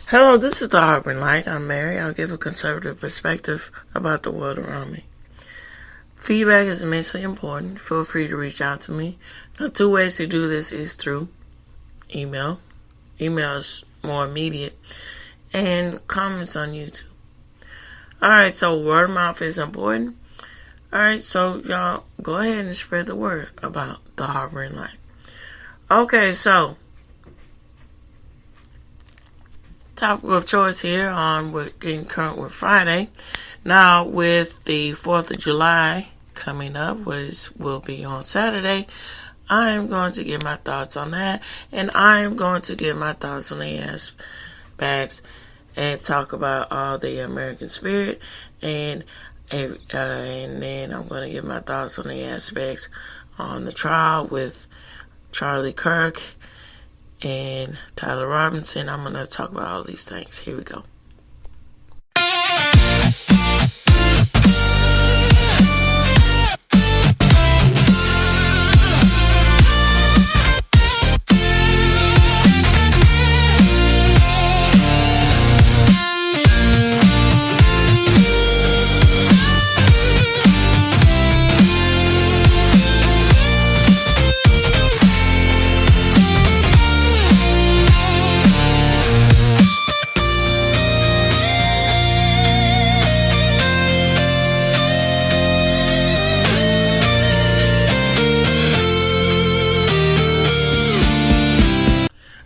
Hello, this is the Harboring Light. I'm Mary. I'll give a conservative perspective about the world around me. Feedback is immensely important. Feel free to reach out to me. The two ways to do this is through email. Email is more immediate. And comments on YouTube. Alright, so word of mouth is important. Alright, so y'all go ahead and spread the word about the Harboring Light. Okay, so topic of choice here on getting current with Friday. Now, with the 4th of July coming up, which will be on Saturday, I am going to give my thoughts on that, and I am going to give my thoughts on the aspects and talk about all the American spirit, and then I'm going to give my thoughts on the aspects on the trial with Charlie Kirk and Tyler Robinson. I'm going to talk about all these things. Here we go.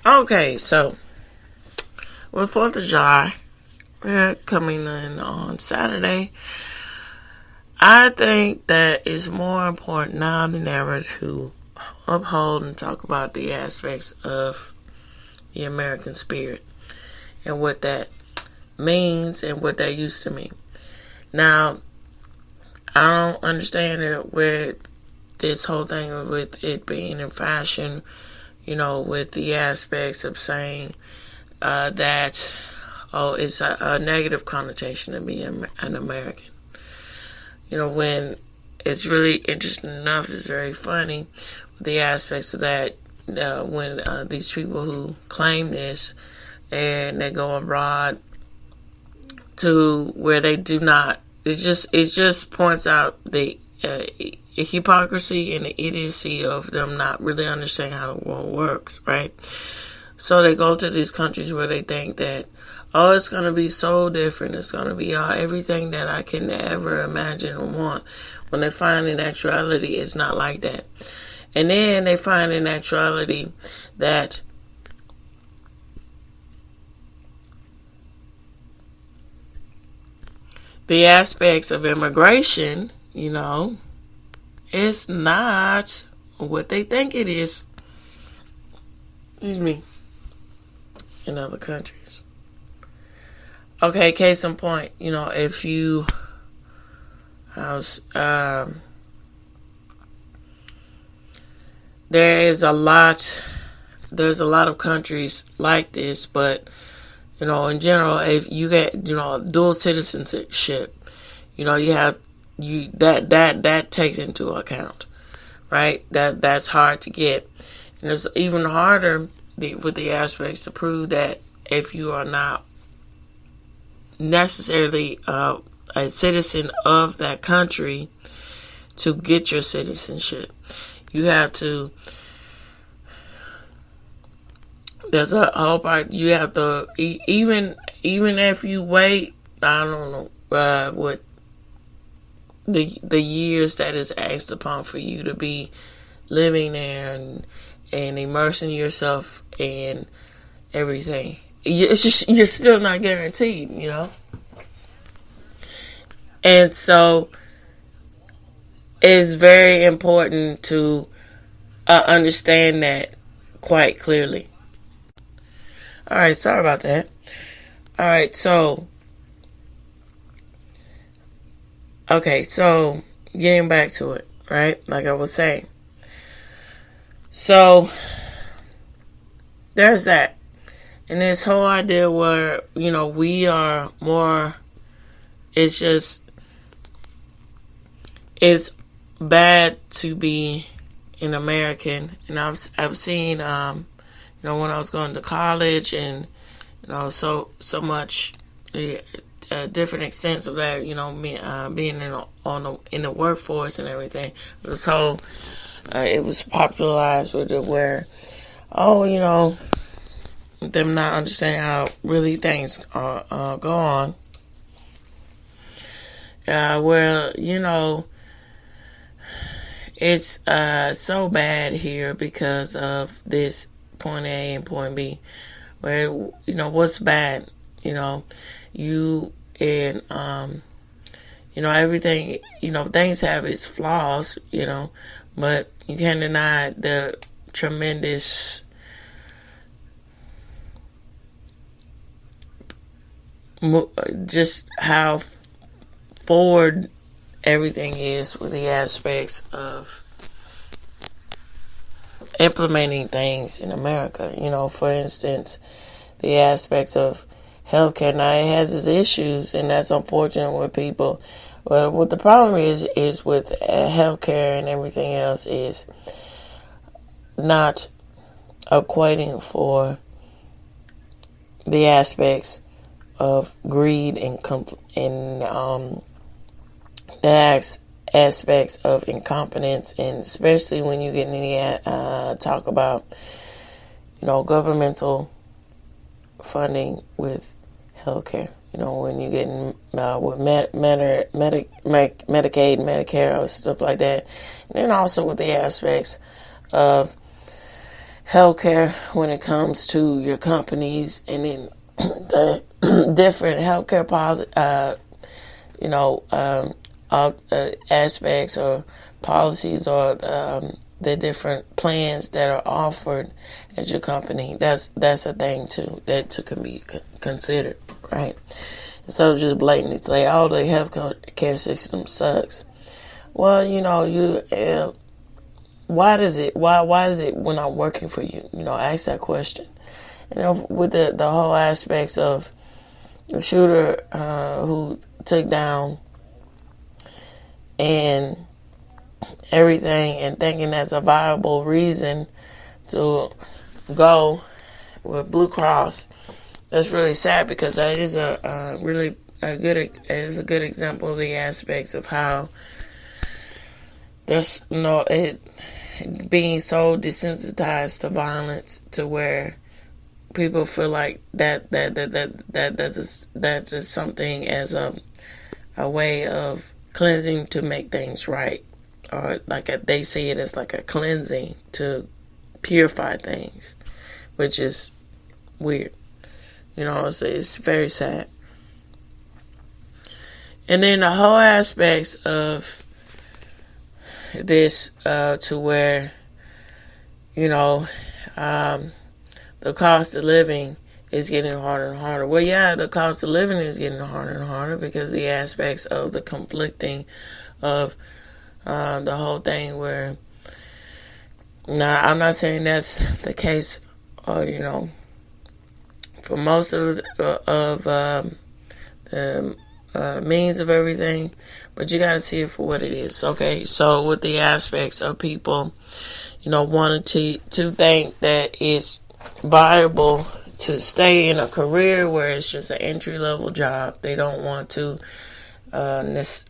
Okay, so with 4th of July, we're coming in on Saturday. I think that it's more important now than ever to uphold and talk about the aspects of the American spirit and what that means and what that used to mean. Now, I don't understand it with this whole thing with it being in fashion, with the aspects of saying that, it's a negative connotation to be an American. When it's really interesting enough, it's very funny, the aspects of that, when these people who claim this, and they go abroad to where they do not, it just points out the hypocrisy and the idiocy of them not really understanding how the world works, right? So they go to these countries where they think that, it's going to be so different. It's going to be everything that I can ever imagine and want. When they find in actuality, it's not like that. And then they find in actuality that the aspects of immigration, it's not what they think it is. Excuse me. In other countries. Okay, case in point, if you there's a lot of countries like this, but in general, if you get dual citizenship, that takes into account, right? That's hard to get, and it's even harder with the aspects to prove that if you are not necessarily a citizen of that country to get your citizenship. You have to. There's a whole part. You have to even if you wait. I don't know what the years that is asked upon for you to be living there and immersing yourself in everything. It's just, you're still not guaranteed, And so it's very important to understand that quite clearly. All right, sorry about that. All right, so getting back to it, right? Like I was saying. So there's that. And this whole idea where, we are more, it's bad to be an American. And I've seen, when I was going to college and so much different extents of that. Being in the workforce and everything. This whole it was popularized with it where, them not understanding how really things go on. It's so bad here because of this point A and point B. Where, what's bad? You and, everything, things have its flaws, but you can't deny the tremendous just how forward everything is with the aspects of implementing things in America. For instance, the aspects of healthcare. Now, it has its issues, and that's unfortunate with people. But what the problem is with healthcare and everything else is not equating for the aspects of greed and the aspects of incompetence, and especially when you get into talk about governmental funding with healthcare. When you get with Medicaid, Medicare, or stuff like that, and then also with the aspects of healthcare when it comes to your companies, and then the different healthcare aspects or policies, or the different plans that are offered at your company. That's a thing too that can be considered, right? Instead of just blatantly say, "Oh, the healthcare system sucks." Well, why is it when I'm working for you? Ask that question. With the whole aspects of the shooter who took down and everything, and thinking that's a viable reason to go with Blue Cross. That's really sad, because that is a good example of the aspects of how there's it being so desensitized to violence, to where people feel like that is something as a way of cleansing to make things right, or they see it as like a cleansing to purify things, which is weird. It's very sad. And then the whole aspects of this to where the cost of living is getting harder and harder. Well, yeah, the cost of living is getting harder and harder because the aspects of the conflicting of the whole thing where, now, I'm not saying that's the case, for most of the means of everything, but you got to see it for what it is, okay? So with the aspects of people, wanting to think that it's viable to stay in a career where it's just an entry-level job. They don't want to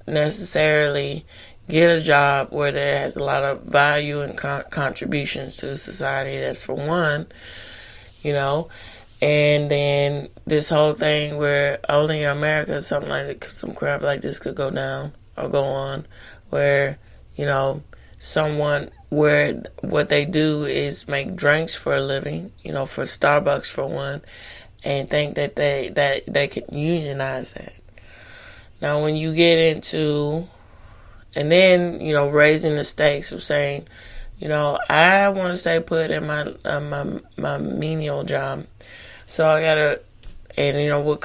necessarily get a job where there has a lot of value and contributions to society. That's for one, And then this whole thing where only in America some crap like this could go down or go on, where someone where what they do is make drinks for a living, for Starbucks for one, and think that they can unionize that. Now, when you get into, and then raising the stakes of saying, I want to stay put in my menial job, so I gotta, and with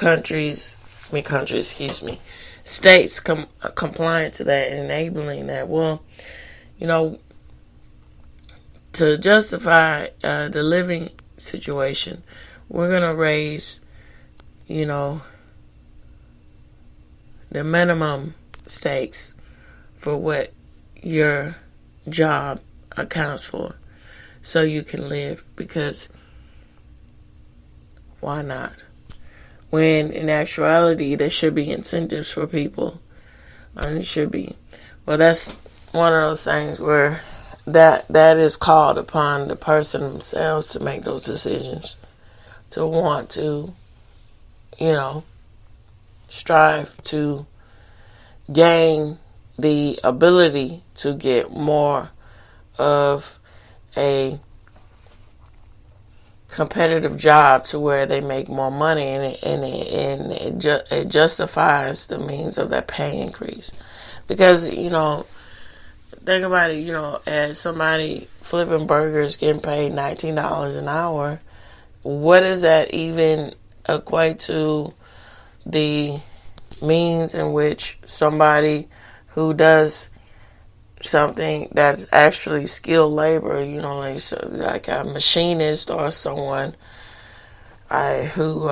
states compliant to that and enabling that. Well, to justify the living situation, we're going to raise, the minimum stakes for what your job accounts for, so you can live, because why not? when in actuality there should be incentives for people. And it should be. Well, that's one of those things where that is called upon the person themselves to make those decisions, to want to, strive to gain the ability to get more of a competitive job to where they make more money, and it justifies the means of that pay increase. Because, think about it, as somebody flipping burgers getting paid $19 an hour, what does that even equate to the means in which somebody who does something that's actually skilled labor, like a machinist or someone who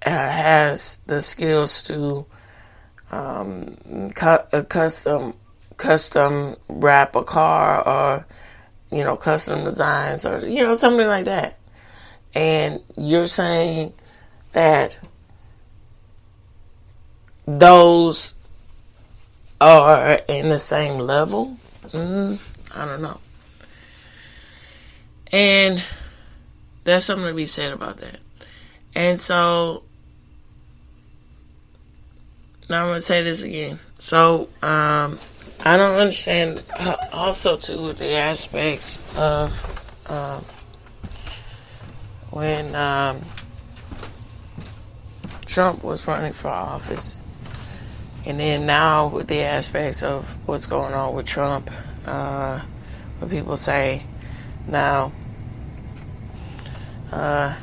has the skills to custom wrap a car, or custom designs, or something like that. And you're saying that those are in the same level? I don't know. And there's something to be said about that. And so, now I'm going to say this again. So, I don't understand also, too, the aspects of when Trump was running for office. And then now with the aspects of what's going on with Trump, where people say now, I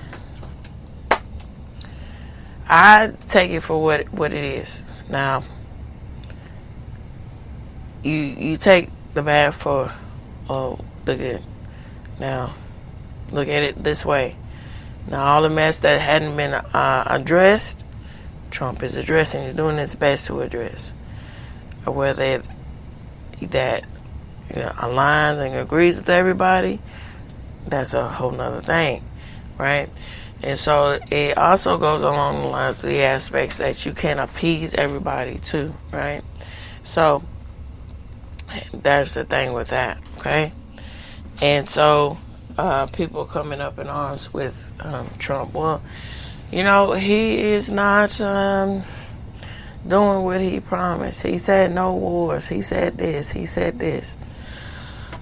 take it for what it is. Now, you take the bad for the good. Now, look at it this way. Now, all the mess that hadn't been addressed, Trump is addressing. He's doing his best to address. Whether that aligns and agrees with everybody, that's a whole nother thing, right? And so it also goes along the lines of the aspects that you can appease everybody too, right? So that's the thing with that, okay? And so people coming up in arms with Trump. Well, he is not doing what he promised. He said no wars. He said this. He said this.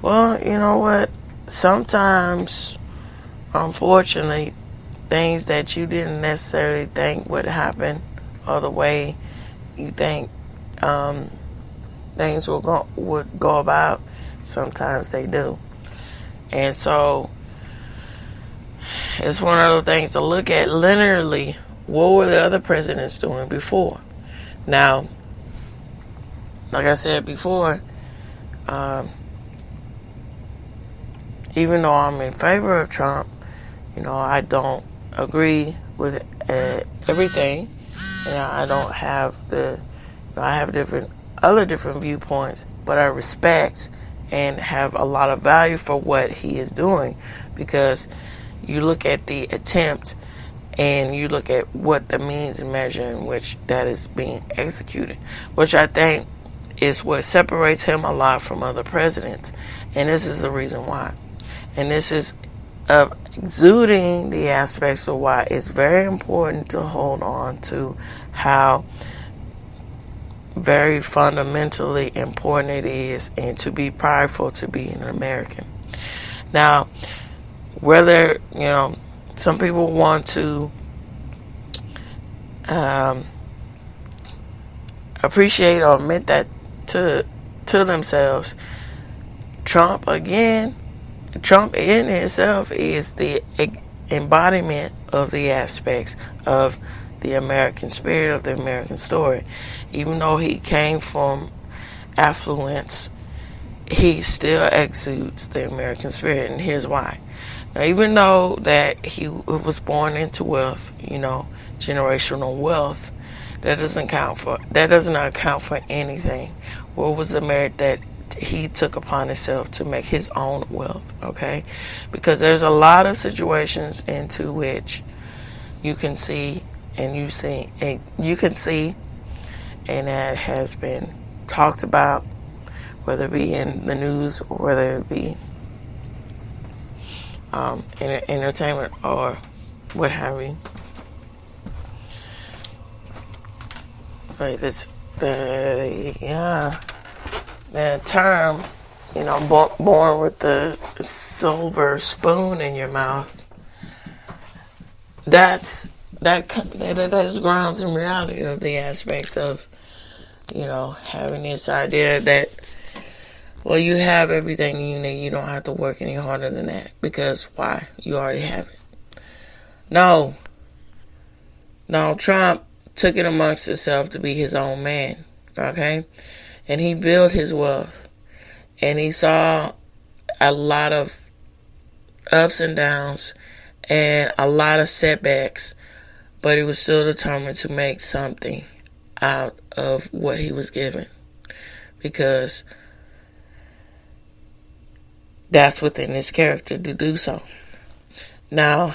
Well, you know what? Sometimes, unfortunately, things that you didn't necessarily think would happen, or the way you think things would go about, sometimes they do. And so it's one of those things to look at linearly. What were the other presidents doing before? Now, like I said before, even though I'm in favor of Trump, I don't agree with everything, and I don't have I have different viewpoints, but I respect and have a lot of value for what he is doing, because you look at the attempt and you look at what the means and measure in which that is being executed, which I think is what separates him a lot from other presidents. And this is the reason why. And this is exuding the aspects of why it's very important to hold on to how very fundamentally important it is, and to be prideful to be an American. Now, whether, some people want to appreciate or admit that to themselves, Trump in itself is the embodiment of the aspects of the American spirit, of the American story. Even though he came from affluence, he still exudes the American spirit, and here's why. Now, even though that he was born into wealth, generational wealth, that doesn't account for anything. What was the merit that he took upon himself to make his own wealth? Okay, because there's a lot of situations into which you can see and you can see, and that has been talked about, whether it be in the news or whether it be in entertainment or what have you. Like this, the term, born with the silver spoon in your mouth. That's grounds in reality of the aspects of, having this idea that, well, you have everything you need. You don't have to work any harder than that. Because why? You already have it. No, Trump took it amongst himself to be his own man. Okay? And he built his wealth. And he saw a lot of ups and downs and a lot of setbacks. But he was still determined to make something out of what he was given. Because that's within his character to do so. Now,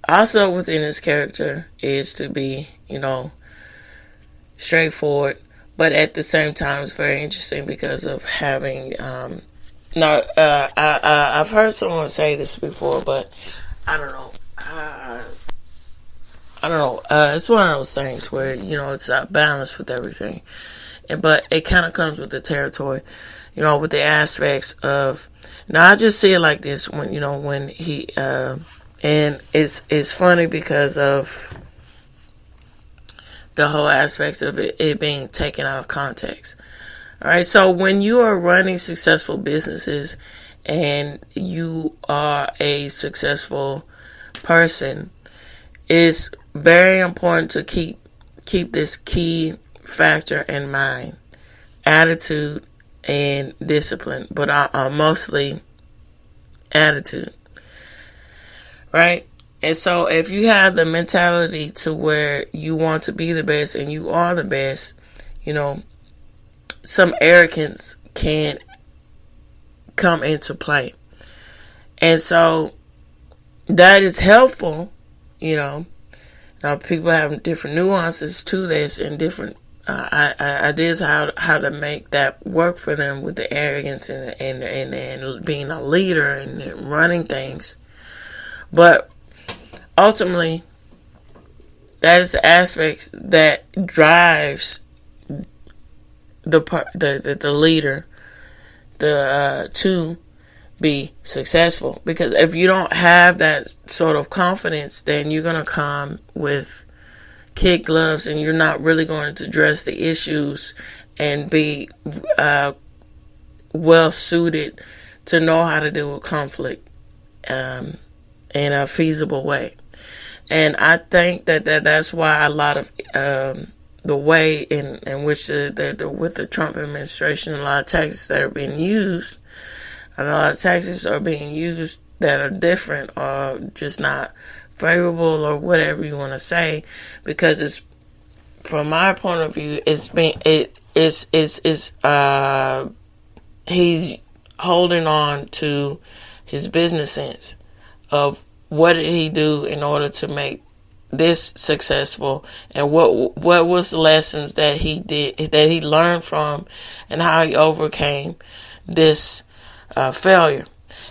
also within his character is to be, straightforward, but at the same time, it's very interesting because of having. I've heard someone say this before, but I don't know. It's one of those things where it's not balanced with everything. But it kind of comes with the territory, with the aspects of. Now I just see it like this when he and it's funny because of the whole aspects of it being taken out of context. All right, so when you are running successful businesses and you are a successful person, it's very important to keep this key factor in mind: attitude and discipline, but mostly attitude, right? And so if you have the mentality to where you want to be the best and you are the best, some arrogance can come into play. And so that is helpful, Now people have different nuances to this and different ideas how to make that work for them with the arrogance and being a leader and running things. But ultimately, that is the aspect that drives the leader to be successful. Because if you don't have that sort of confidence, then you're gonna come with kid gloves and you're not really going to address the issues and be well suited to know how to deal with conflict in a feasible way. And I think that's why a lot of the way in which with the Trump administration, a lot of tactics that are being used, and a lot of tactics are being used that are different or just not favorable or whatever you want to say, because it's, from my point of view, he's holding on to his business sense of what did he do in order to make this successful, and what was the lessons that he learned from, and how he overcame this failure.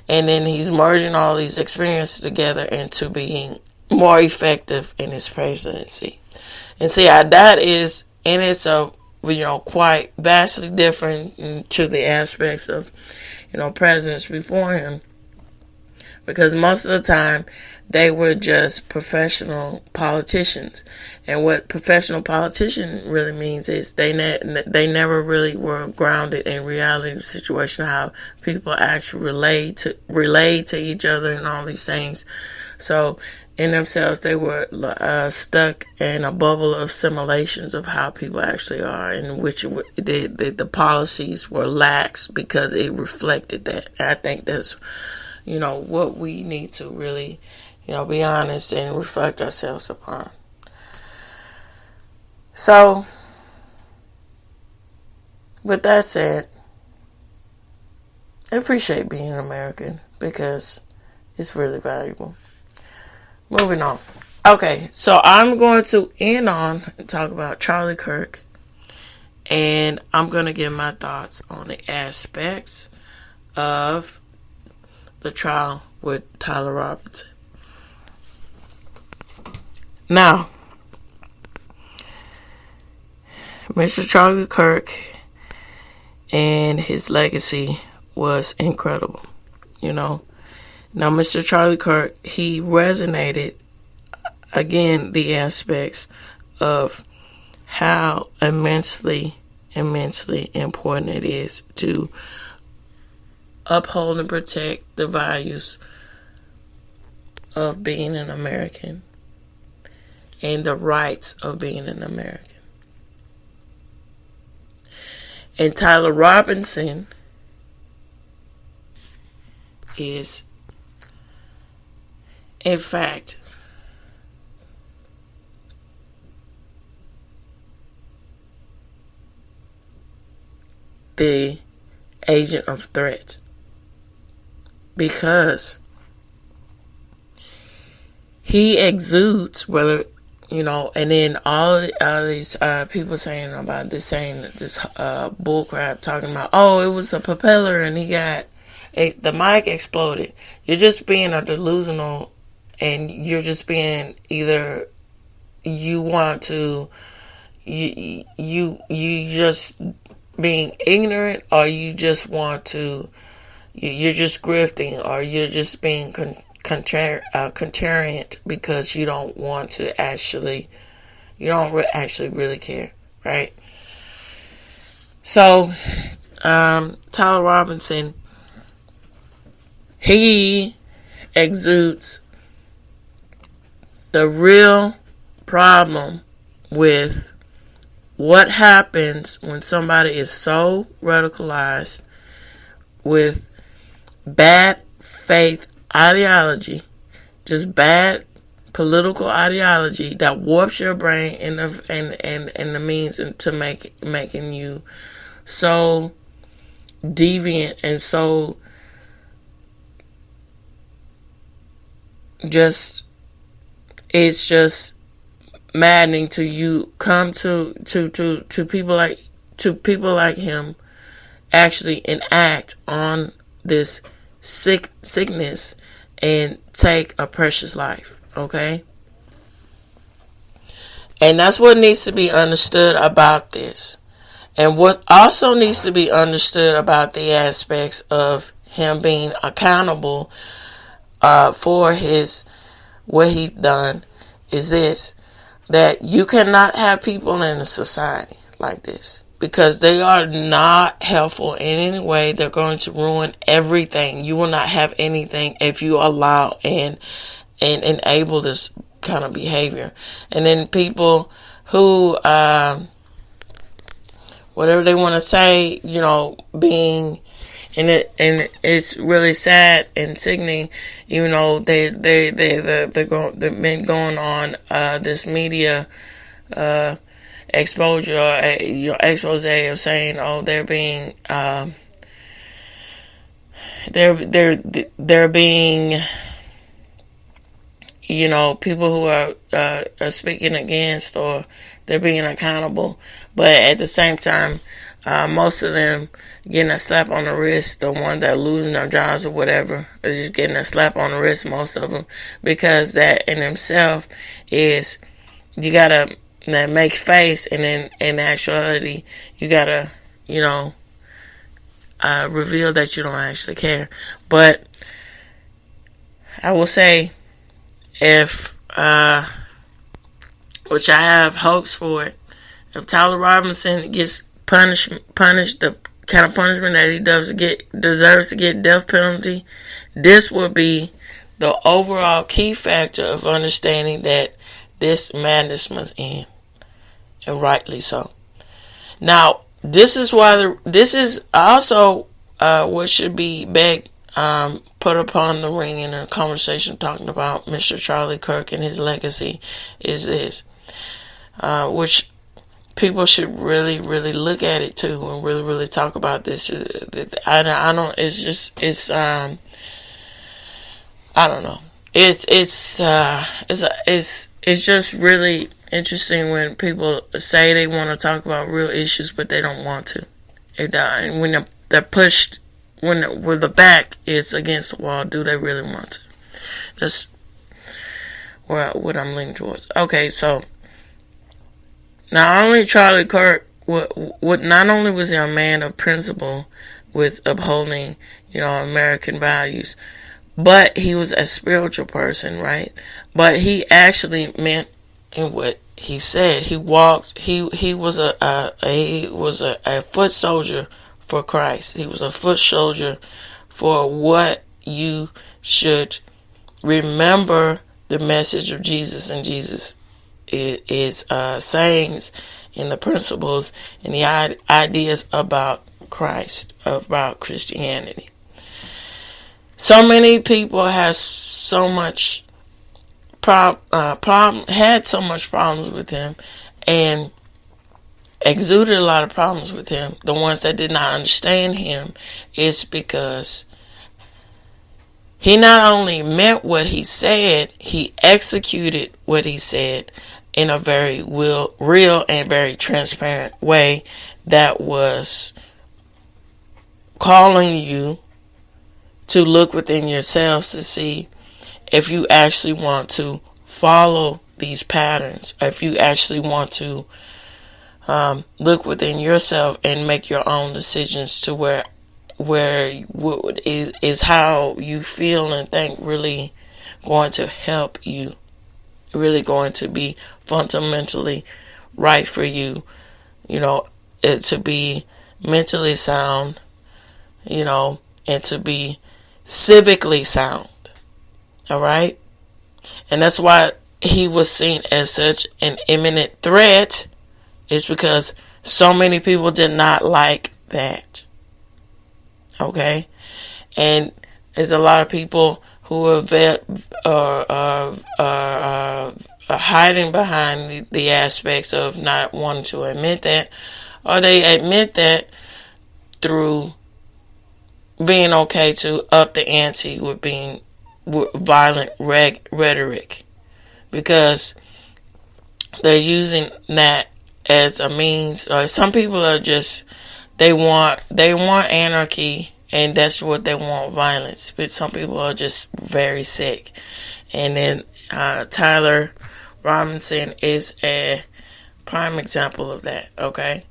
And then he's merging all these experiences together into being more effective in his presidency. And see, that is in itself, quite vastly different to the aspects of, presidents before him. Because most of the time, they were just professional politicians. And what professional politician really means is they never really were grounded in reality of the situation, how people actually relate to each other and all these things. So in themselves, they were stuck in a bubble of simulations of how people actually are, in which the policies were lax because it reflected that. I think that's what we need to really, be honest and reflect ourselves upon. So, with that said, I appreciate being an American, because It's really valuable. Moving on. Okay, so I'm going to end on and talk about Charlie Kirk. And I'm going to give my thoughts on the aspects of the trial with Tyler Robinson. Now, Mr. Charlie Kirk and his legacy was incredible, you know. Now, Mr. Charlie Kirk, he resonated, again, the aspects of how immensely important it is to uphold and protect the values of being an American and the rights of being an American. And Tyler Robinson is, in fact, the agent of threat, because he exudes, whether, you know, and then all these people saying about this, bullcrap, talking about, oh, it was a propeller and the mic exploded. You're just being a delusional, and you're just being either you just being ignorant, or you just want to, you're just grifting, or you're just being contrarian because you don't want to actually really care, right? So, Tyler Robinson, he exudes the real problem with what happens when somebody is so radicalized with bad faith ideology, just bad political ideology that warps your brain and the means to making you so deviant and so it's just maddening to you come to people like him actually enact on this sickness and take a precious life, okay? And that's what needs to be understood about this. And what also needs to be understood about the aspects of him being accountable for what he's done is this: that you cannot have people in a society like this, because they are not helpful in any way. They're going to ruin everything. You will not have anything if you allow and enable this kind of behavior. And then people who, whatever they want to say, you know, being, and it's really sad and sickening, even though they've been going on this media exposure, expose of saying, oh, they're being they're being, you know, people who are speaking against, or they're being accountable, but at the same time, most of them getting a slap on the wrist, the ones that are losing their jobs or whatever, are just getting a slap on the wrist, most of them, because that in themselves is, you gotta make face, and then in actuality, you gotta, you know, reveal that you don't actually care. But I will say, if, which I have hopes for it, if Tyler Robinson gets punished the kind of punishment that he deserves to get, death penalty, this will be the overall key factor of understanding that this madness must end, and rightly so. Now, this is why this is also what should be put upon the ring in a conversation talking about Mr. Charlie Kirk and his legacy, is this, which people should really, really look at it too, and really, really talk about this. I don't. It's I don't know. It's just really interesting when people say they want to talk about real issues, but they don't want to. And when they're pushed, when the back is against the wall, do they really want to? That's what I'm leaning towards. Okay, so not only Charlie Kirk, not only was he a man of principle with upholding, American values, but he was a spiritual person, right? But he actually meant in what he said. He walked. He was a foot soldier for Christ. He was a foot soldier for what you should remember the message of Jesus, and Jesus is sayings and the principles and the ideas about Christ, about Christianity. So many people have so much had so much problems with him, and exuded a lot of problems with him. The ones that did not understand him is because he not only meant what he said, he executed what he said in a very real and very transparent way that was calling you to look within yourselves to see if you actually want to follow these patterns, if you actually want to look within yourself and make your own decisions to where is how you feel and think really going to help you, really going to be fundamentally right for you, to be mentally sound, and to be civically sound. All right? And that's why he was seen as such an imminent threat, is because so many people did not like that. Okay? And there's a lot of people who are hiding behind the aspects of not wanting to admit that, or they admit that through being okay to up the ante with violent rhetoric, because they're using that as a means. Or some people are just they want anarchy, and that's what they want, violence. But some people are just very sick. And then Tyler Robinson is a prime example of that. Okay,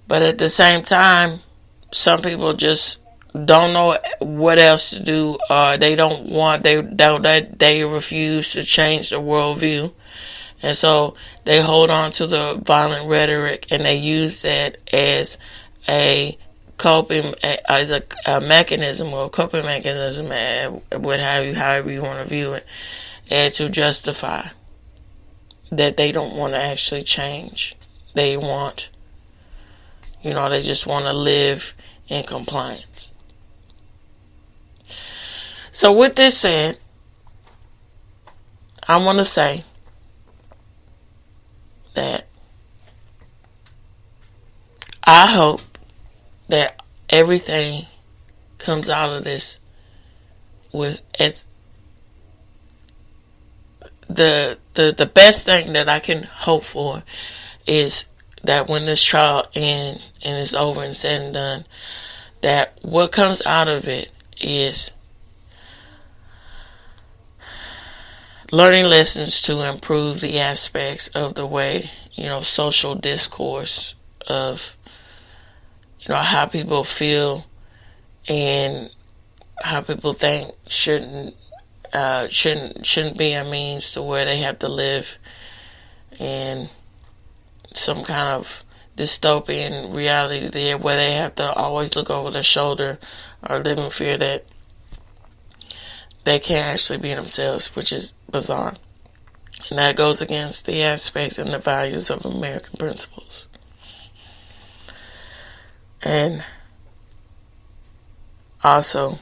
but at the same time, some people just don't know what else to do. They refuse to change the worldview, and so they hold on to the violent rhetoric, and they use that as a coping, as a mechanism, or a coping mechanism, however you want to view it, and to justify that they don't want to actually change. They want, they just want to live in compliance. So with this said, I want to say that I hope that everything comes out of this with as the best thing that I can hope for is that when this trial ends and it's over and said and done, that what comes out of it is learning lessons to improve the aspects of the way, social discourse of, how people feel and how people think shouldn't be a means to where they have to live in some kind of dystopian reality there, where they have to always look over their shoulder or live in fear that they can't actually be themselves, which is bizarre. And that goes against the aspects and the values of American principles. And also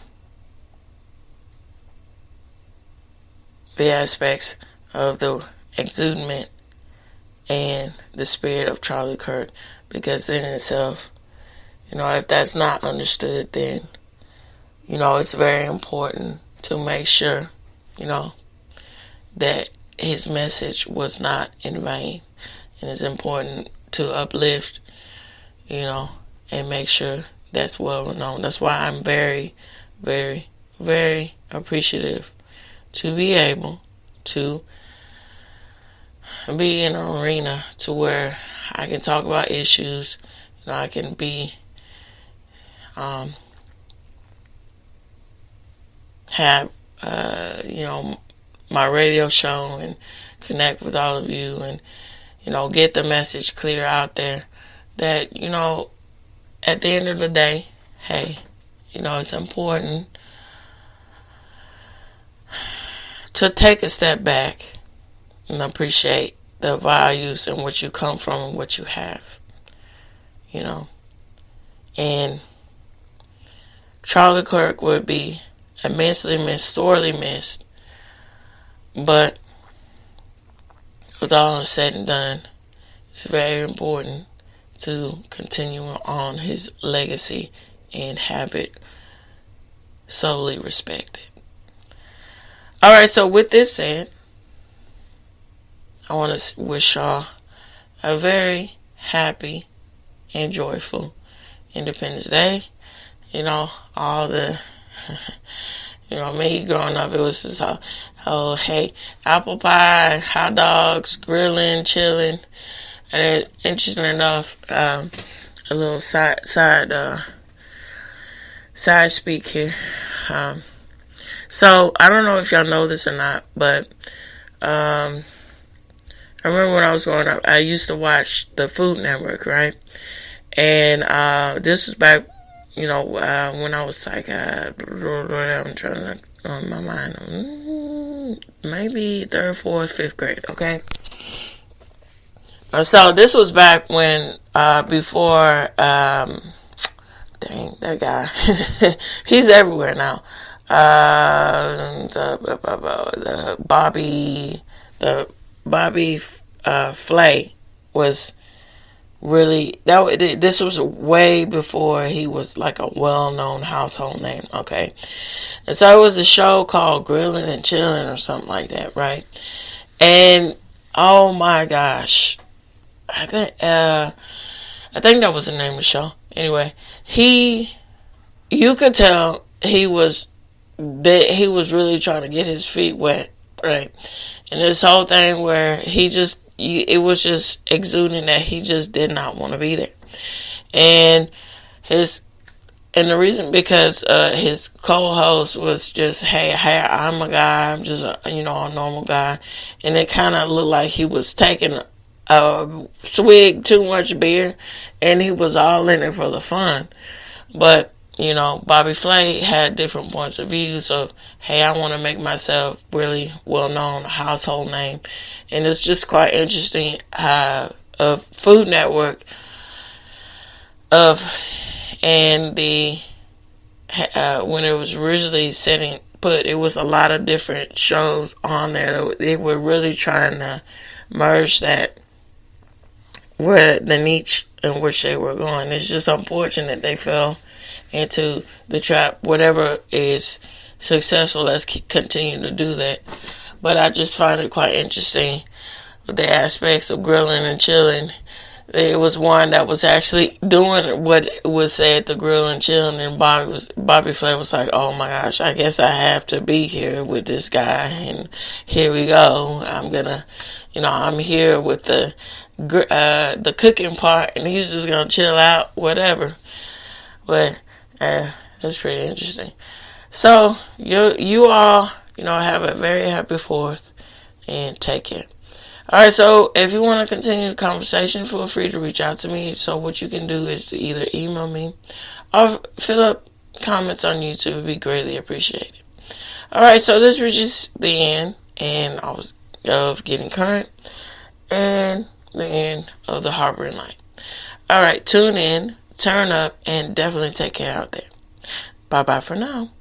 the aspects of the exudement and the spirit of Charlie Kirk, because in itself, if that's not understood, then, it's very important to make sure that his message was not in vain. And it's important to uplift, and make sure that's well known. That's why I'm very, very, very appreciative to be able to be in an arena to where I can talk about issues. I can be, have, my radio show and connect with all of you and, get the message clear out there that, at the end of the day, hey, it's important to take a step back and appreciate the values and what you come from and what you have, And Charlie Kirk would be immensely missed, sorely missed. But with all said and done, it's very important to continue on his legacy and have it solely respected. All right, so with this said, I want to wish y'all a very happy and joyful Independence Day. All the, me growing up, it was just, hey, apple pie, hot dogs, grilling, chilling. And interesting enough, a little side speak here. So I don't know if y'all know this or not, but I remember when I was growing up, I used to watch the Food Network, right? And this was back, when I was like, I'm trying to on my mind, maybe 3rd, 4th, 5th grade, okay? So this was back when, before, dang, that guy, he's everywhere now. The Bobby Flay was really, this was way before he was like a well-known household name, okay? And so it was a show called Grilling and Chilling or something like that, right? And oh my gosh, I think that was the name of the show. Anyway, you could tell he was really trying to get his feet wet, right? And this whole thing where it was just exuding that he just did not want to be there. And the reason, because his co-host was just, hey, I'm a guy, I'm just a normal guy. And it kind of looked like he was taking a swig too much beer, and he was all in it for the fun. But, Bobby Flay had different points of views of, hey, I want to make myself really well-known, a household name. And it's just quite interesting how a Food Network when it was originally it was a lot of different shows on there. They were really trying to merge that with the niche in which they were going. It's just unfortunate they fell into the trap. Whatever is successful, let's continue to do that. But I just find it quite interesting with the aspects of grilling and chilling. There was one that was actually doing what was said to grill and chilling, and Bobby Flay was like, oh my gosh, I guess I have to be here with this guy, and here we go. I'm here with the cooking part, and he's just gonna chill out, whatever. But it's pretty interesting. So you all, have a very happy 4th, and take care. All right, so if you want to continue the conversation, feel free to reach out to me. So what you can do is to either email me or fill up comments on YouTube. It would be greatly appreciated. All right, so this reaches the end of Getting Current and the end of the Harboring Light. All right, tune in, turn up, and definitely take care out there. Bye-bye for now.